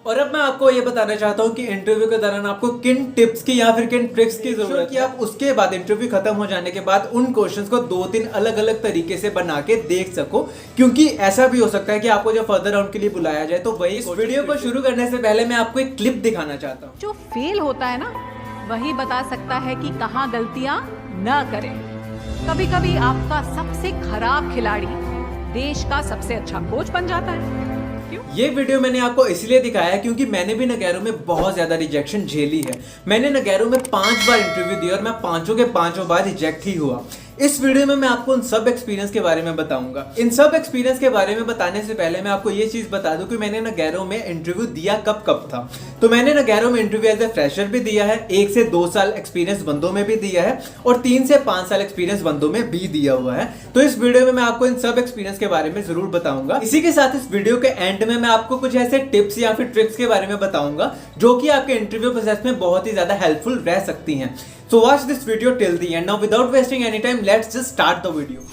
और अब मैं आपको ये बताना चाहता हूँ कि इंटरव्यू के दौरान आपको किन टिप्स की या फिर किन ट्रिक्स की जरूरत है कि आप उसके बाद इंटरव्यू खत्म हो जाने के बाद उन क्वेश्चंस को 2-3 अलग अलग तरीके से बना के देख सको, क्योंकि ऐसा भी हो सकता है कि आपको जब फर्दर राउंड के लिए बुलाया जाए तो वही। इस वीडियो को शुरू करने से पहले मैं आपको एक क्लिप दिखाना चाहता हूँ। जो फेल होता है ना, वही बता सकता है कि कहाँ गलतियां न करें। कभी कभी आपका सबसे खराब खिलाड़ी देश का सबसे अच्छा कोच बन जाता है। ये वीडियो मैंने आपको इसलिए दिखाया है क्योंकि मैंने भी नगैरो में बहुत ज्यादा रिजेक्शन झेली है। मैंने नगैरो में 5 बार इंटरव्यू दिया और मैं पांचों के पांचों बार रिजेक्ट ही हुआ। इस वीडियो में मैं आपको उन सब एक्सपीरियंस के बारे में बताऊंगा। इन सब एक्सपीरियंस के बारे में बताने से पहले मैं आपको ये चीज बता दूं कि मैंने नगैरो में इंटरव्यू दिया कब कब था। तो मैंने नगैरो में इंटरव्यू एज ए फ्रेशर भी दिया है, 1 से 2 साल एक्सपीरियंस बंदों में भी दिया है और 3 से 5 साल एक्सपीरियंस बंदों में भी दिया हुआ है। तो इस वीडियो में मैं आपको इन सब एक्सपीरियंस के बारे में जरूर बताऊंगा। इसी के साथ इस वीडियो के एंड में मैं आपको कुछ ऐसे टिप्स या फिर ट्रिक्स के बारे में बताऊंगा जो कि आपके इंटरव्यू प्रोसेस में बहुत ही ज्यादा हेल्पफुल रह सकती हैं। So watch this video till the end. Now without wasting any time, let's just start the video.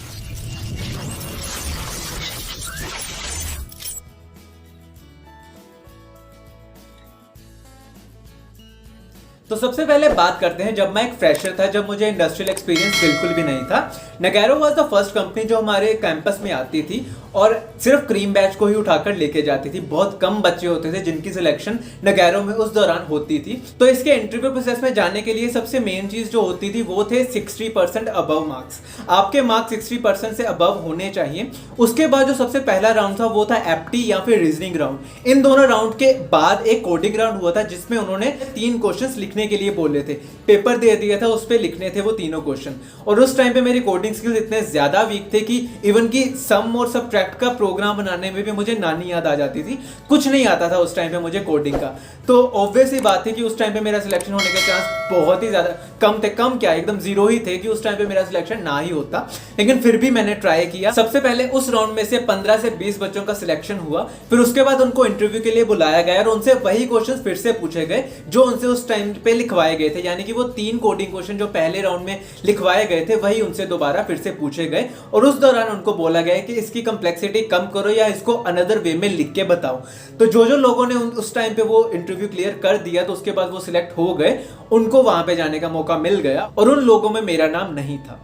तो सबसे पहले बात करते हैं जब मैं एक फ्रेशर था, जब मुझे इंडस्ट्रियल एक्सपीरियंस बिल्कुल भी नहीं था। नगैरो वाज द फर्स्ट कंपनी जो हमारे कैंपस में आती थी और सिर्फ क्रीम बैच को ही उठाकर लेके जाती थी। बहुत कम बच्चे होते थे जिनकी सिलेक्शन नगैरो में उस दौरान होती थी। तो इसके इंटरव्यू प्रोसेस में जाने के लिए सबसे मेन चीज जो होती थी वो थे 60% अबव मार्क्स। आपके मार्क्स 60% से अबव होने चाहिए। उसके बाद जो सबसे पहला राउंड था वो था एप्टी या फिर रीजनिंग राउंड। इन दोनों राउंड के बाद एक कोडिंग राउंड हुआ था जिसमें उन्होंने 3 क्वेश्चन लिखने के लिए बोले थे। पेपर दे दिया था, उस पर लिखने थे वो तीनों क्वेश्चन। और उस टाइम पे मेरी कोडिंग स्किल्स इतने ज्यादा वीक थे कि इवन की सम और सब्ट्रैक्ट का प्रोग्राम बनाने में भी मुझे नानी याद आ जाती थी। कुछ नहीं आता था उस टाइम पे मुझे कोडिंग का। तो ऑब्वियस ही बात थी कि उस टाइम पे मेरा सिलेक्शन होने के चांस बहुत ही ज्यादा कम थे। कम क्या, एकदम जीरो ही थे कि उस टाइम पे मेरा सिलेक्शन ना ही होता। लेकिन फिर भी मैंने ट्राई किया। सबसे पहले उस राउंड में से 15 से 20 बच्चों का सिलेक्शन हुआ। फिर उसके बाद उनको इंटरव्यू के लिए बुलाया गया और उनसे वही क्वेश्चन फिर से पूछे गए जो उनसे उस टाइम पे लिखवाए गए थे। यानी कि वो 3 कोडिंग क्वेश्चन जो पहले राउंड में लिखवाए गए थे वही उनसे दोबारा फिर से पूछे गए और उस दौरान उनको बोला गया कि इसकी कंप्लेक्सिटी कम करो या इसको अनदर वे में लिख के बताओ। तो जो लोगों ने उस टाइम पे वो इंटरव्यू क्लियर कर दिया तो उसके बाद वो सिलेक्ट हो गए, उनको वहां पे जाने का मौका मिल गया और उन लोगों में मेरा नाम नहीं था।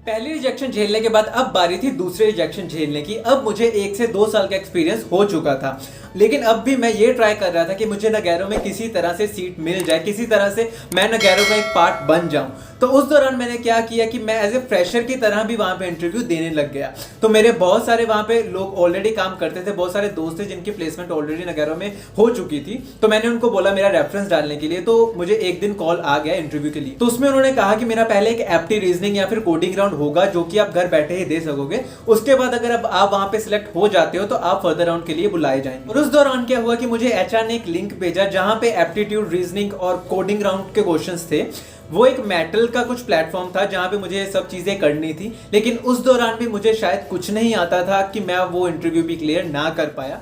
पहली रिजेक्शन झेलने के बाद अब बारी थी दूसरे रिजेक्शन झेलने की। अब मुझे 1 से 2 साल का एक्सपीरियंस हो चुका था, लेकिन अब भी मैं ये ट्राई कर रहा था कि मुझे नगैरो में किसी तरह से सीट मिल जाए, किसी तरह से मैं नगैरो का एक पार्ट बन जाऊं। तो उस दौरान मैंने क्या किया कि मैं एज ए फ्रेशर की तरह भी वहां पे इंटरव्यू देने लग गया। तो मेरे बहुत सारे वहां पे लोग ऑलरेडी काम करते थे, बहुत सारे दोस्त थे जिनकी प्लेसमेंट ऑलरेडी नगैरो में हो चुकी थी। तो मैंने उनको बोला मेरा रेफरेंस डालने के लिए। तो मुझे एक दिन कॉल आ गया इंटरव्यू के लिए। तो उसमें उन्होंने कहा कि मेरा पहले एक एप्टी रीजनिंग या फिर कोडिंग राउंड होगा जो कि आप घर बैठे ही दे सकोगे। उसके बाद अगर अब आप वहां पे सिलेक्ट हो जाते हो तो आप फर्दर राउंड के लिए बुलाए जाएंगे। और उस दौरान क्या हुआ कि मुझे एचआर ने एक लिंक भेजा जहां पे एप्टीट्यूड, रीजनिंग और कोडिंग राउंड के क्वेश्चंस थे। वो एक मेटल का कुछ प्लेटफॉर्म था जहां पे मुझे सब चीजें करनी थी, लेकिन उस दौरान भी मुझे शायद कुछ नहीं आता था कि मैं वो इंटरव्यू भी क्लियर ना कर पाया।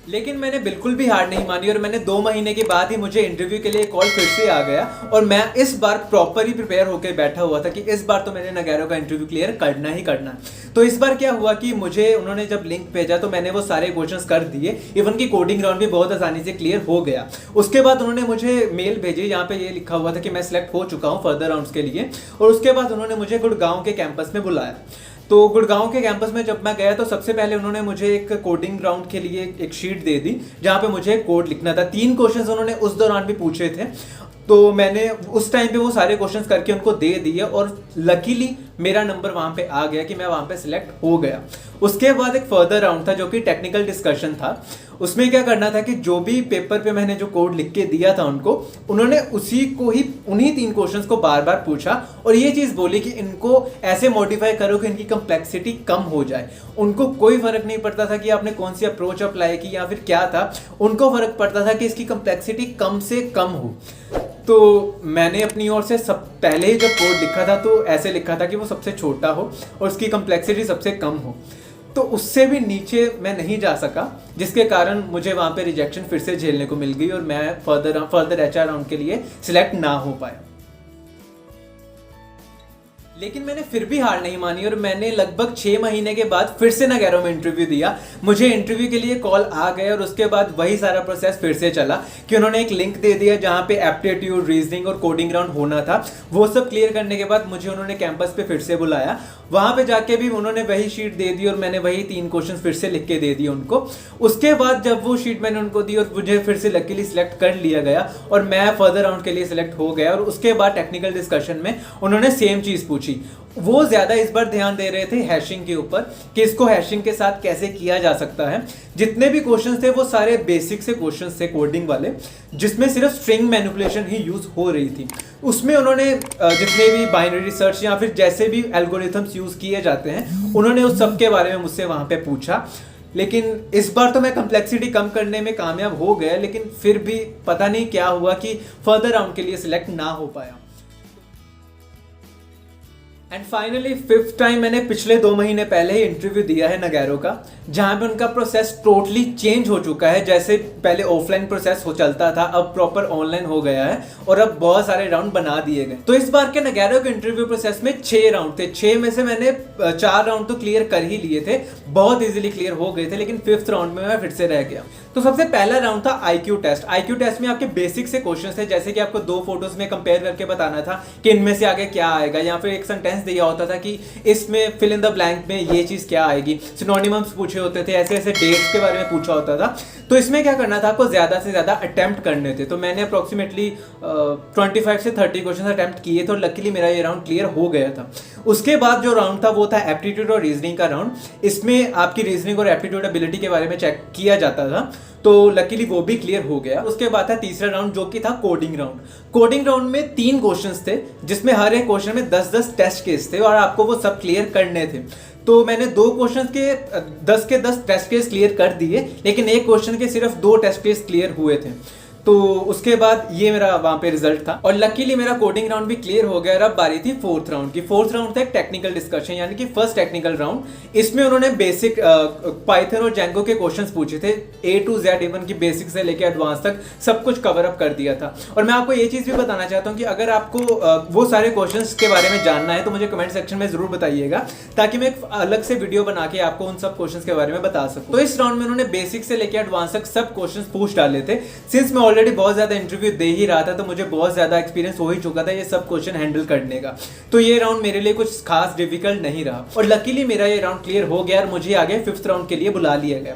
लेकिन मैंने बिल्कुल भी हार नहीं मानी और मैंने 2 महीने के बाद ही मुझे इंटरव्यू के लिए कॉल फिर से आ गया और मैं इस बार प्रॉपर ही प्रिपेयर होकर बैठा हुआ था कि इस बार तो मैंने नगैरो का इंटरव्यू क्लियर करना ही करना। तो इस बार क्या हुआ कि मुझे उन्होंने जब लिंक भेजा तो मैंने वो सारे क्वेश्चंस कर दिए। इवन की कोडिंग राउंड भी बहुत आसानी से क्लियर हो गया। उसके बाद उन्होंने मुझे मेल भेजी जहाँ पे ये लिखा हुआ था कि मैं सिलेक्ट हो चुका हूँ फर्दर राउंड्स के लिए। और उसके बाद उन्होंने मुझे गुड़गांव के कैंपस में बुलाया। तो गुड़गांव के कैंपस में जब मैं गया तो सबसे पहले उन्होंने मुझे एक कोडिंग राउंड के लिए एक शीट दे दी जहां पे मुझे कोड लिखना था। 3 क्वेश्चंस उन्होंने उस दौरान भी पूछे थे। तो मैंने उस टाइम पे वो सारे क्वेश्चंस करके उनको दे दिए और लकीली मेरा नंबर वहां पे आ गया कि मैं वहां पे सिलेक्ट हो गया। उसके बाद एक फर्दर राउंड था जो कि टेक्निकल डिस्कशन था। उसमें क्या करना था कि जो भी पेपर पे मैंने जो कोड लिख के दिया था उनको, उन्होंने उसी को ही उन्हीं 3 क्वेश्चंस को बार बार पूछा और ये चीज बोली कि इनको ऐसे मॉडिफाई करो कि इनकी कंप्लेक्सिटी कम हो जाए। उनको कोई फर्क नहीं पड़ता था कि आपने कौन सी अप्रोच अप्लाई की या फिर क्या था, उनको फर्क पड़ता था कि इसकी कंप्लेक्सिटी कम से कम हो। तो मैंने अपनी ओर से सब पहले ही जब कोड लिखा था तो ऐसे लिखा था कि वो सबसे छोटा हो और उसकी कंप्लेक्सिटी सबसे कम हो। तो उससे भी नीचे मैं नहीं जा सका, जिसके कारण मुझे वहां पे रिजेक्शन फिर से झेलने को मिल गई और मैं फर्दर एचआर राउंड के लिए सिलेक्ट ना हो पाया। लेकिन मैंने फिर भी हार नहीं मानी और मैंने लगभग 6 महीने के बाद फिर से नगैरो में इंटरव्यू दिया। मुझे इंटरव्यू के लिए कॉल आ गए और उसके बाद वही सारा प्रोसेस फिर से चला कि उन्होंने एक लिंक दे दिया जहाँ पे एप्टीट्यूड, रीजनिंग और कोडिंग राउंड होना था। वो सब क्लियर करने के बाद मुझे उन्होंने कैंपस पे फिर से बुलाया। वहाँ पे जाके भी उन्होंने वही शीट दे दी और मैंने वही 3 क्वेश्चन फिर से लिख के दे दिए उनको। उसके बाद जब वो शीट मैंने उनको दी और मुझे फिर से लकीली सिलेक्ट कर लिया गया और मैं फर्दर राउंड के लिए सिलेक्ट हो गया। और उसके बाद टेक्निकल डिस्कशन में उन्होंने सेम चीज़ पूछी। वो ज़्यादा इस बार ध्यान दे रहे थे हैशिंग के ऊपर कि इसको हैशिंग के साथ कैसे किया जा सकता है। जितने भी क्वेश्चंस थे वो सारे बेसिक से क्वेश्चंस थे कोडिंग वाले, जिसमें सिर्फ स्ट्रिंग मैनिपुलेशन ही यूज़ हो रही थी। उसमें उन्होंने जितने भी बाइनरी सर्च या फिर जैसे भी एल्गोरिथम्स यूज़ किए जाते हैं उन्होंने उस सब के बारे में मुझसे वहाँ पे पूछा। लेकिन इस बार तो मैं कम्प्लेक्सिटी कम करने में कामयाब हो गया, लेकिन फिर भी पता नहीं क्या हुआ कि फर्दर राउंड के लिए सिलेक्ट ना हो पाया। एंड फाइनली 5th टाइम मैंने पिछले 2 महीने पहले ही इंटरव्यू दिया है नगैरो का, जहाँ पे उनका प्रोसेस टोटली चेंज हो चुका है। जैसे पहले ऑफलाइन प्रोसेस हो चलता था, अब प्रॉपर ऑनलाइन हो गया है और अब बहुत सारे राउंड बना दिए गए। तो इस बार के नगैरो के इंटरव्यू प्रोसेस में 6 राउंड थे। 6 में से मैंने 4 राउंड तो क्लियर कर ही लिए थे, बहुत ईजिली क्लियर हो गए थे, लेकिन 5th राउंड में मैं फिर से रह गया। तो सबसे पहला राउंड था IQ टेस्ट। IQ टेस्ट में आपके बेसिक से क्वेश्चन थे, जैसे कि आपको 2 फोटोज में कंपेयर करके बताना था कि इनमें से आगे क्या आएगा, या फिर एक सेंटेंस दिया होता था कि इसमें फिल इन द ब्लैंक में ये चीज़ क्या आएगी। सिनोनिमम्स पूछे होते थे, ऐसे ऐसे डेट्स के बारे में पूछा होता था। तो इसमें क्या करना था, आपको ज़्यादा से ज़्यादा अटेम्प्ट करने थे। तो मैंने अप्रॉक्सीमेटली 25 से 30 क्वेश्चन अटेम्प्ट किए थे और लकीली मेरा ये राउंड क्लियर हो गया था। उसके बाद जो राउंड था वो था एप्टीट्यूड और रीजनिंग का राउंड। इसमें आपकी रीजनिंग और एप्टीट्यूड एबिलिटी के बारे में चेक किया जाता था, तो लकीली वो भी क्लियर हो गया। उसके बाद था तीसरा राउंड जो कि था कोडिंग राउंड। कोडिंग राउंड में 3 क्वेश्चंस थे, जिसमें हर एक क्वेश्चन में 10-10 टेस्ट केस थे और आपको वो सब क्लियर करने थे। तो मैंने 2 क्वेश्चन के 10 के 10 टेस्ट केस क्लियर कर दिए, लेकिन एक क्वेश्चन के सिर्फ 2 टेस्ट केस क्लियर हुए थे। तो उसके बाद ये मेरा वहाँ पे रिजल्ट था और लकीली मेरा कोडिंग राउंड भी क्लियर हो गया। और अब बारी थी 4th राउंड की। 4th राउंड था एक टेक्निकल डिस्कशन, यानी कि फर्स्ट टेक्निकल राउंड। इसमें उन्होंने बेसिक पाइथन और जेंगो के क्वेश्चंस पूछे थे, A to Z, इवन की बेसिक से लेकर एडवांस तक सब कुछ कवर अप कर दिया था। और मैं आपको ये चीज़ भी बताना चाहता हूँ कि अगर आपको वो सारे क्वेश्चंस के बारे में जानना है तो मुझे कमेंट सेक्शन में ज़रूर बताइएगा, ताकि मैं एक अलग से वीडियो बना के आपको उन सब क्वेश्चंस के बारे में बता सकूँ। तो इस राउंड में उन्होंने बेसिक से लेकर एडवांस तक सब क्वेश्चंस पूछ डाले थे। सिंस मैं ऑलरेडी बहुत ज़्यादा इंटरव्यू दे ही रहा था तो मुझे बहुत ज़्यादा एक्सपीरियंस हो ही चुका था ये सब क्वेश्चन हैंडल करने का। तो ये राउंड मेरे लिए कुछ खास डिफिकल्ट नहीं रहा और लकीली मेरा ये राउंड क्लियर हो गया और मुझे आगे 5th राउंड के लिए बुला लिया गया।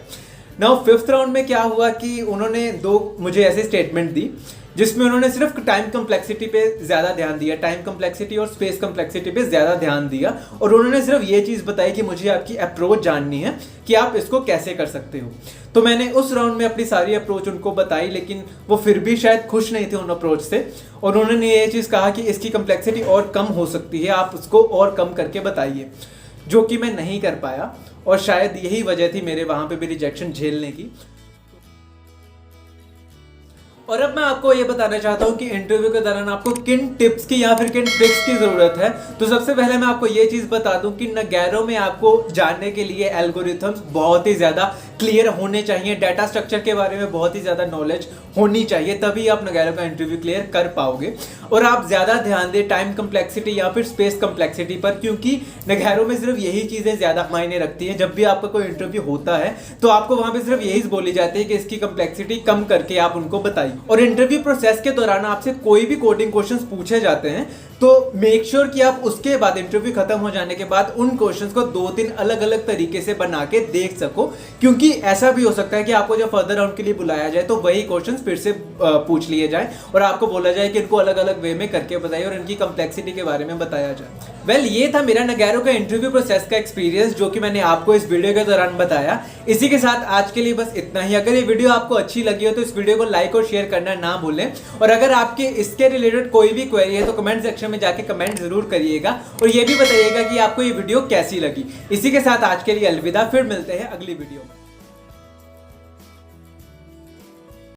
नाउ 5th राउंड में क्या हुआ कि उन्होंने 2 मुझे ऐसे स्टेटमेंट दी जिसमें उन्होंने सिर्फ टाइम कम्प्लेक्सिटी पे ज़्यादा ध्यान दिया, टाइम कम्प्लेक्सिटी और स्पेस कम्प्लेक्सिटी पे ज़्यादा ध्यान दिया। और उन्होंने सिर्फ ये चीज़ बताई कि मुझे आपकी अप्रोच जाननी है कि आप इसको कैसे कर सकते हो। तो मैंने उस राउंड में अपनी सारी अप्रोच उनको बताई, लेकिन वो फिर भी शायद खुश नहीं थे उन अप्रोच से और उन्होंने ये चीज़ कहा कि इसकी कम्प्लेक्सिटी और कम हो सकती है, आप उसको और कम करके बताइए, जो कि मैं नहीं कर पाया और शायद यही वजह थी मेरे वहाँ पे भी रिजेक्शन झेलने की। और अब मैं आपको ये बताना चाहता हूँ कि इंटरव्यू के दौरान आपको किन टिप्स की या फिर किन ट्रिक्स की ज़रूरत है। तो सबसे पहले मैं आपको ये चीज़ बता दूँ कि नगैरो में आपको जानने के लिए एल्गोरिथम्स बहुत ही ज़्यादा क्लियर होने चाहिए, डाटा स्ट्रक्चर के बारे में बहुत ही ज़्यादा नॉलेज होनी चाहिए, तभी आप नगैरो का इंटरव्यू क्लियर कर पाओगे। और आप ज़्यादा ध्यान दें टाइम कम्प्लेक्सिटी या फिर स्पेस कम्प्लेक्सिटी पर, क्योंकि नगैरो में सिर्फ यही चीज़ें ज़्यादा मायने रखती हैं। जब भी आपका कोई इंटरव्यू होता है तो आपको वहाँ पर सिर्फ यही बोली जाती है कि इसकी कम्प्लेक्सिटी कम करके आप उनको बताइए। और इंटरव्यू प्रोसेस के दौरान आपसे कोई भी कोडिंग क्वेश्चंस पूछे जाते हैं तो मेक श्योर कि आप उसके बाद इंटरव्यू खत्म हो जाने के बाद उन क्वेश्चंस को 2-3 अलग अलग तरीके से बना के देख सको, क्योंकि ऐसा भी हो सकता है कि आपको जब फर्दर राउंड के लिए बुलाया जाए तो वही क्वेश्चंस फिर से पूछ लिए जाए और आपको बोला जाए कि इनको अलग अलग वे में करके बताइए और इनकी कम्प्लेक्सिटी के बारे में बताया जाए। वेल, ये था मेरा नगैरो का इंटरव्यू प्रोसेस का एक्सपीरियंस जो कि मैंने आपको इस वीडियो के दौरान बताया। इसी के साथ आज के लिए बस इतना ही। अगर ये वीडियो आपको अच्छी लगी हो तो इस वीडियो को लाइक और शेयर करना ना भूलें और अगर आपके इसके रिलेटेड कोई भी क्वेरी है तो कमेंट सेक्शन में जाके कमेंट जरूर करिएगा और ये भी बताइएगा कि आपको ये वीडियो कैसी लगी। इसी के साथ आज के लिए अलविदा, फिर मिलते हैं अगली वीडियो में।